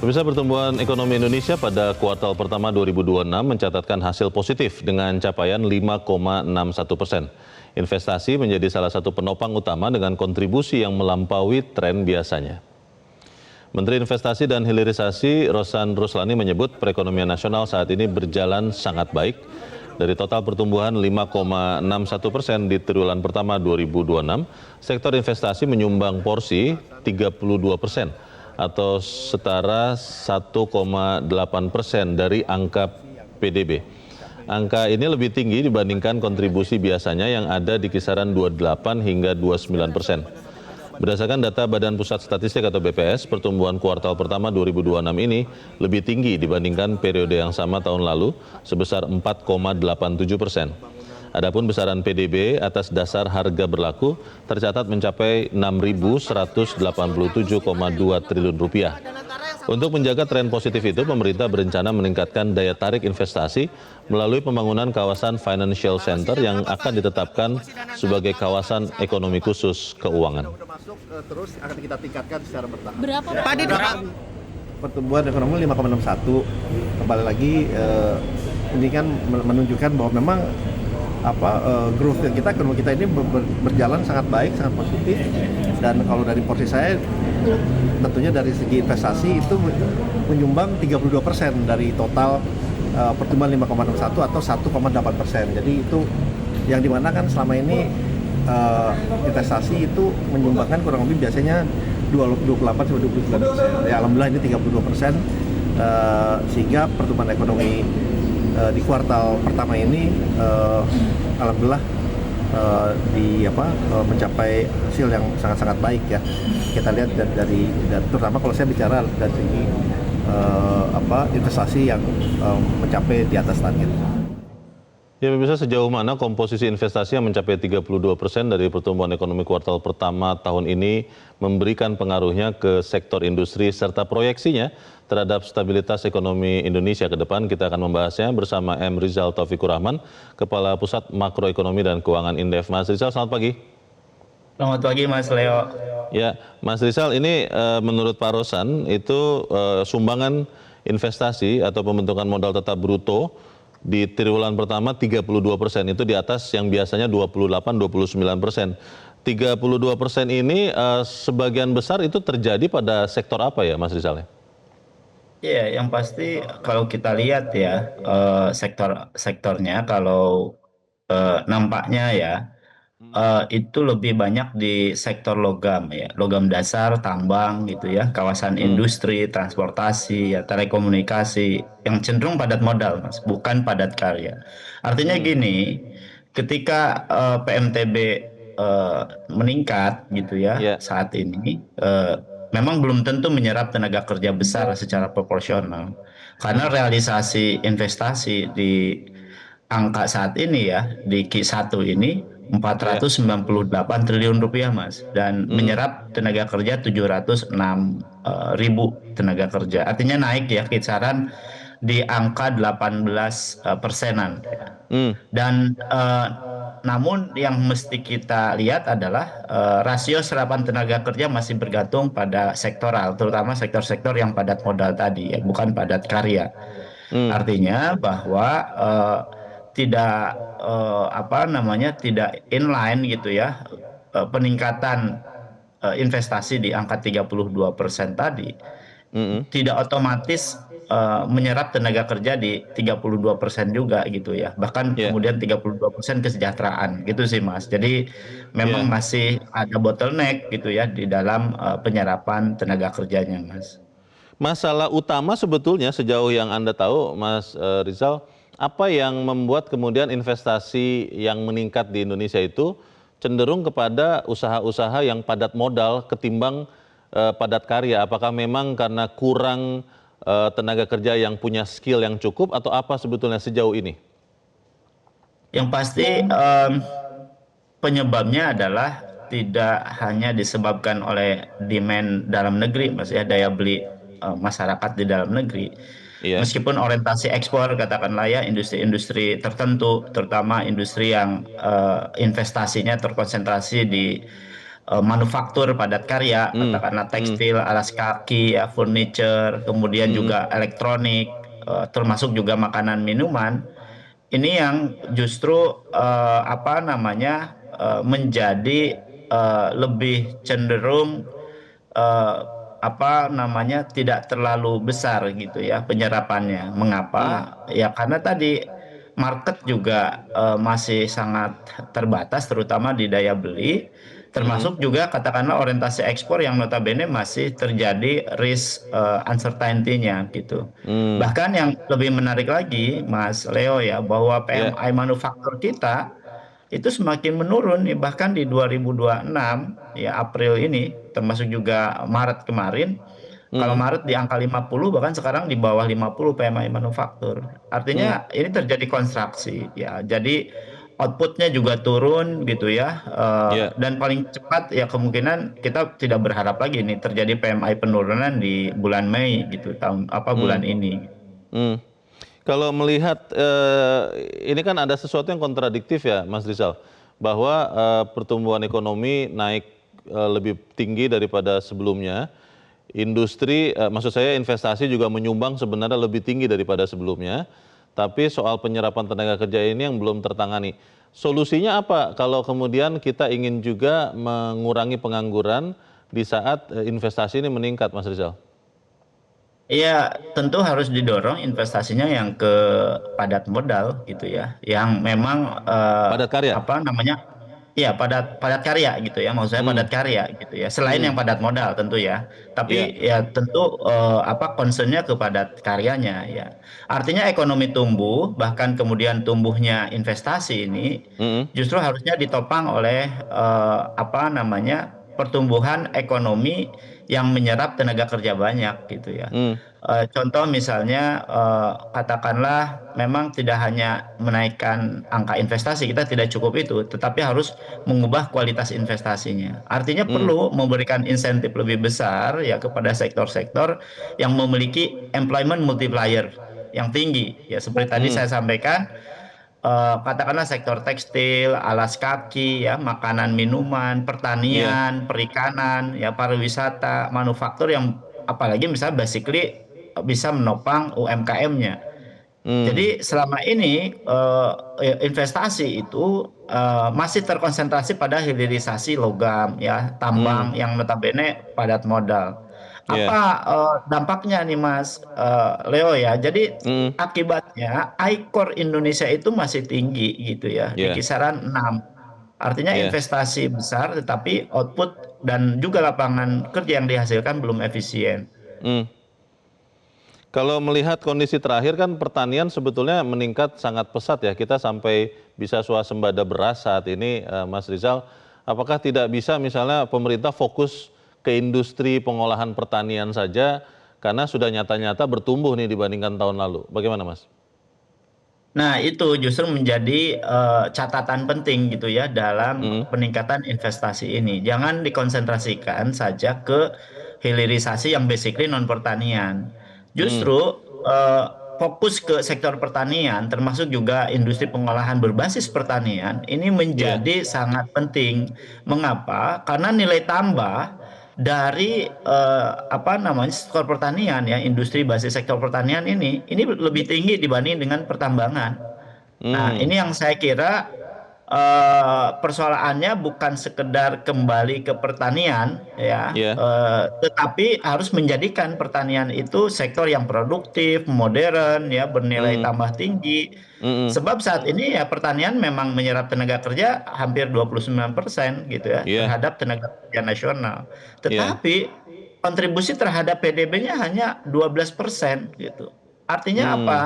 Pemirsa, pertumbuhan ekonomi Indonesia pada kuartal pertama 2026 mencatatkan hasil positif dengan capaian 5,61%. Investasi menjadi salah satu penopang utama dengan kontribusi yang melampaui tren biasanya. Menteri Investasi dan Hilirisasi Rosan Ruslani menyebut perekonomian nasional saat ini berjalan sangat baik. Dari total pertumbuhan 5,61% di triwulan pertama 2026, sektor investasi menyumbang porsi 32% atau setara 1,8% dari angka PDB. Angka ini lebih tinggi dibandingkan kontribusi biasanya yang ada di kisaran 28 hingga 29%. Berdasarkan data Badan Pusat Statistik atau BPS, pertumbuhan kuartal pertama 2026 ini lebih tinggi dibandingkan periode yang sama tahun lalu sebesar 4,87%. Adapun besaran PDB atas dasar harga berlaku tercatat mencapai 6.187,2 triliun rupiah. Untuk menjaga tren positif itu, pemerintah berencana meningkatkan daya tarik investasi melalui pembangunan kawasan Financial Center yang akan ditetapkan sebagai kawasan ekonomi khusus keuangan. Terus akan kita tingkatkan secara bertahap. Berapa? Pertumbuhan ekonomi 5,61. Kembali lagi ini kan menunjukkan bahwa memang growth kita ekonomi kita ini berjalan sangat baik, sangat positif. Dan kalau dari porsi saya tentunya dari segi investasi itu menyumbang 32% dari total pertumbuhan 5,61 atau 1,8%. Jadi itu yang dimana kan selama ini investasi itu menyumbangkan kurang lebih biasanya 28-29%. Ya alhamdulillah ini 32%, sehingga pertumbuhan ekonomi di kuartal pertama ini alhamdulillah mencapai hasil yang sangat-sangat baik ya. Kita lihat dari terutama kalau saya bicara dari segi investasi yang mencapai di atas target. Ya, pemirsa, sejauh mana komposisi investasi yang mencapai 32% dari pertumbuhan ekonomi kuartal pertama tahun ini memberikan pengaruhnya ke sektor industri serta proyeksinya terhadap stabilitas ekonomi Indonesia ke depan? Kita akan membahasnya bersama M. Rizal Taufikur Rahman, Kepala Pusat Makroekonomi dan Keuangan Indef. Mas Rizal, selamat pagi. Selamat pagi, Mas Leo. Ya, Mas Rizal, ini menurut Pak Rosan itu sumbangan investasi atau pembentukan modal tetap bruto di triwulan pertama 32%, itu di atas yang biasanya 28-29%. 32% ini sebagian besar itu terjadi pada sektor apa ya, Mas Rizal? Iya, yang pasti kalau kita lihat ya sektornya kalau nampaknya ya itu lebih banyak di sektor logam ya, logam dasar, tambang gitu ya, kawasan industri, transportasi, ya, telekomunikasi yang cenderung padat modal, Mas, bukan padat karya. Artinya gini, ketika PMTB meningkat gitu ya Ya. saat ini, memang belum tentu menyerap tenaga kerja besar secara proporsional karena realisasi investasi di angka saat ini ya di Q1 ini 498 triliun rupiah, Mas, dan menyerap tenaga kerja 706 ribu tenaga kerja. Artinya naik ya kisaran di angka 18 persenan. Dan namun yang mesti kita lihat adalah rasio serapan tenaga kerja masih bergantung pada sektoral, terutama sektor-sektor yang padat modal tadi ya, bukan padat karya. Artinya bahwa tidak tidak inline gitu ya, peningkatan investasi di angka 32% tadi tidak otomatis menyerap tenaga kerja di 32% juga gitu ya, bahkan kemudian 32% kesejahteraan gitu sih, Mas. Jadi memang masih ada bottleneck gitu ya di dalam penyerapan tenaga kerjanya, Mas. Masalah utama sebetulnya sejauh yang Anda tahu, Mas Rizal, apa yang membuat kemudian investasi yang meningkat di Indonesia itu cenderung kepada usaha-usaha yang padat modal ketimbang padat karya? Apakah memang karena kurang tenaga kerja yang punya skill yang cukup atau apa sebetulnya sejauh ini? Yang pasti penyebabnya adalah tidak hanya disebabkan oleh demand dalam negeri, Mas ya, daya beli masyarakat di dalam negeri. Meskipun orientasi ekspor katakanlah ya, industri-industri tertentu, terutama industri yang investasinya terkonsentrasi di manufaktur padat karya, katakanlah tekstil, alas kaki, ya, furniture, kemudian juga elektronik, termasuk juga makanan minuman. Ini yang justru apa namanya menjadi lebih cenderung eh, apa namanya tidak terlalu besar gitu ya penyerapannya. Mengapa? Ya karena tadi market juga masih sangat terbatas terutama di daya beli, termasuk juga katakanlah orientasi ekspor yang notabene masih terjadi risk uncertainty-nya gitu. Hmm. Bahkan yang lebih menarik lagi Mas Leo ya bahwa Ya. PMI manufaktur kita itu semakin menurun nih bahkan di 2026 ya April ini termasuk juga Maret kemarin, kalau Hmm. Maret di angka 50 bahkan sekarang di bawah 50 PMI manufaktur. Hmm. Artinya ini terjadi kontraksi ya. Jadi outputnya juga turun gitu ya. Ya. Dan paling cepat ya kemungkinan kita tidak berharap lagi nih terjadi PMI penurunan di bulan Mei gitu tahun apa Hmm. bulan ini. Hmm. Kalau melihat ini kan ada sesuatu yang kontradiktif ya, Mas Rizal, bahwa pertumbuhan ekonomi naik lebih tinggi daripada sebelumnya. Industri, maksud saya investasi juga menyumbang sebenarnya lebih tinggi daripada sebelumnya. Tapi soal penyerapan tenaga kerja ini yang belum tertangani. Solusinya apa kalau kemudian kita ingin juga mengurangi pengangguran di saat investasi ini meningkat, Mas Rizal? Iya, tentu harus didorong investasinya yang ke padat modal gitu ya, yang memang Padat karya? apa namanya, ya padat padat karya gitu ya, maksud saya padat Hmm. karya gitu ya. Selain Hmm. yang padat modal tentu ya, Ya. tapi ya tentu apa concernnya ke padat karyanya ya. Artinya ekonomi tumbuh, bahkan kemudian tumbuhnya investasi ini Hmm. justru harusnya ditopang oleh apa namanya pertumbuhan ekonomi yang menyerap tenaga kerja banyak gitu ya. Hmm. Contoh misalnya katakanlah memang tidak hanya menaikkan angka investasi, kita tidak cukup itu, tetapi harus mengubah kualitas investasinya. Artinya Hmm. perlu memberikan insentif lebih besar ya kepada sektor-sektor yang memiliki employment multiplier yang tinggi. Ya seperti tadi Hmm. saya sampaikan, katakanlah sektor tekstil, alas kaki, ya makanan minuman, Iya. pertanian, perikanan, ya pariwisata, manufaktur yang apalagi misalnya basically bisa menopang UMKM-nya. Hmm. Jadi selama ini investasi itu masih terkonsentrasi pada hilirisasi logam, ya Hmm. tambang yang notabene padat modal. Iya. Apa dampaknya nih Mas Leo ya? Jadi Hmm. akibatnya I-Core Indonesia itu masih tinggi gitu ya, di Iya. kisaran 6. Artinya Iya. investasi besar tetapi output dan juga lapangan kerja yang dihasilkan belum efisien. Hmm. Kalau melihat kondisi terakhir kan pertanian sebetulnya meningkat sangat pesat ya. Kita sampai bisa swasembada beras saat ini, Mas Rizal. Apakah tidak bisa misalnya pemerintah fokus ke industri pengolahan pertanian saja karena sudah nyata-nyata bertumbuh nih dibandingkan tahun lalu. Bagaimana, Mas? Nah, itu justru menjadi catatan penting gitu ya dalam Hmm. peningkatan investasi ini. Jangan dikonsentrasikan saja ke hilirisasi yang basically non pertanian. Hmm. Justru eh, fokus ke sektor pertanian termasuk juga industri pengolahan berbasis pertanian ini Iya. menjadi sangat penting. Mengapa? Karena nilai tambah dari apa namanya sektor pertanian ya industri basis sektor pertanian ini lebih tinggi dibanding dengan pertambangan. Nah, Hmm. ini yang saya kira persoalannya bukan sekedar kembali ke pertanian ya, Iya. tetapi harus menjadikan pertanian itu sektor yang produktif, modern ya, bernilai Hmm. tambah tinggi. Hmm. Sebab saat ini ya pertanian memang menyerap tenaga kerja hampir 29% gitu ya Iya. terhadap tenaga kerja nasional. Iya. Tetapi kontribusi terhadap PDB-nya hanya 12% gitu. Artinya Hmm. apa?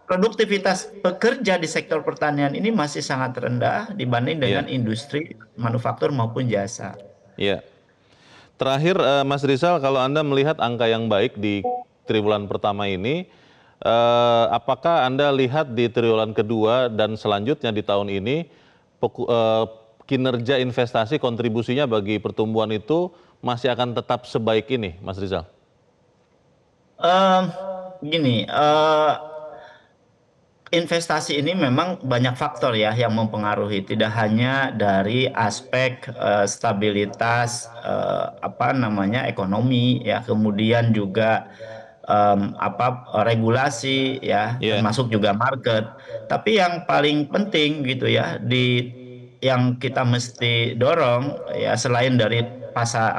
Produktivitas pekerja di sektor pertanian ini masih sangat rendah dibanding Iya. dengan industri manufaktur maupun jasa. Iya. Terakhir, Mas Rizal, kalau Anda melihat angka yang baik di triwulan pertama ini, apakah Anda lihat di triwulan kedua dan selanjutnya di tahun ini kinerja investasi kontribusinya bagi pertumbuhan itu masih akan tetap sebaik ini, Mas Rizal? Em, Gini, investasi ini memang banyak faktor ya yang mempengaruhi, tidak hanya dari aspek stabilitas apa namanya ekonomi ya, kemudian juga regulasi ya, Iya. termasuk juga market. Tapi yang paling penting gitu ya yang kita mesti dorong ya, selain dari pasar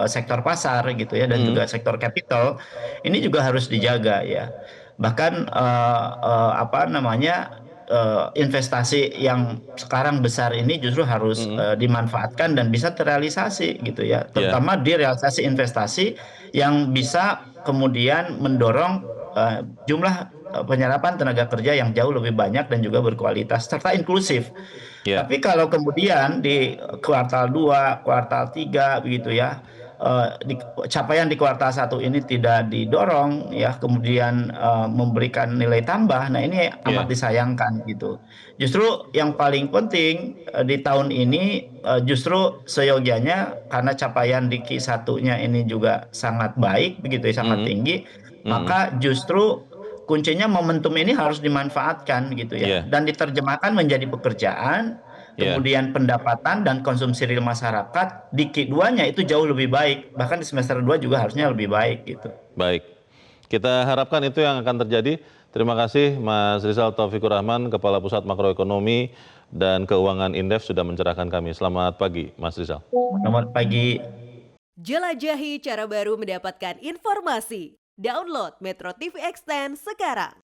sektor pasar gitu ya, dan juga sektor capital, ini juga harus dijaga ya. Bahkan investasi yang sekarang besar ini justru harus dimanfaatkan dan bisa terrealisasi gitu ya, terutama di realisasi investasi yang bisa kemudian mendorong jumlah penyerapan tenaga kerja yang jauh lebih banyak dan juga berkualitas serta inklusif. Ya. Tapi kalau kemudian di kuartal 2, kuartal 3 begitu ya, capaian di kuartal 1 ini tidak didorong ya, kemudian memberikan nilai tambah. Nah, ini amat disayangkan gitu. Justru yang paling penting di tahun ini justru seyogianya, karena capaian di Q1-nya ini juga sangat baik begitu ya, sangat tinggi, maka justru kuncinya momentum ini harus dimanfaatkan gitu ya, dan diterjemahkan menjadi pekerjaan, kemudian pendapatan dan konsumsi real masyarakat di Q2-nya itu jauh lebih baik, bahkan di semester 2 juga harusnya lebih baik gitu. Baik, kita harapkan itu yang akan terjadi. Terima kasih Mas Rizal Taufikur Rahman, Kepala Pusat Makroekonomi dan Keuangan Indef sudah mencerahkan kami. Selamat pagi Mas Rizal. Selamat pagi. Jelajahi cara baru mendapatkan informasi. Download Metro TV Extend sekarang.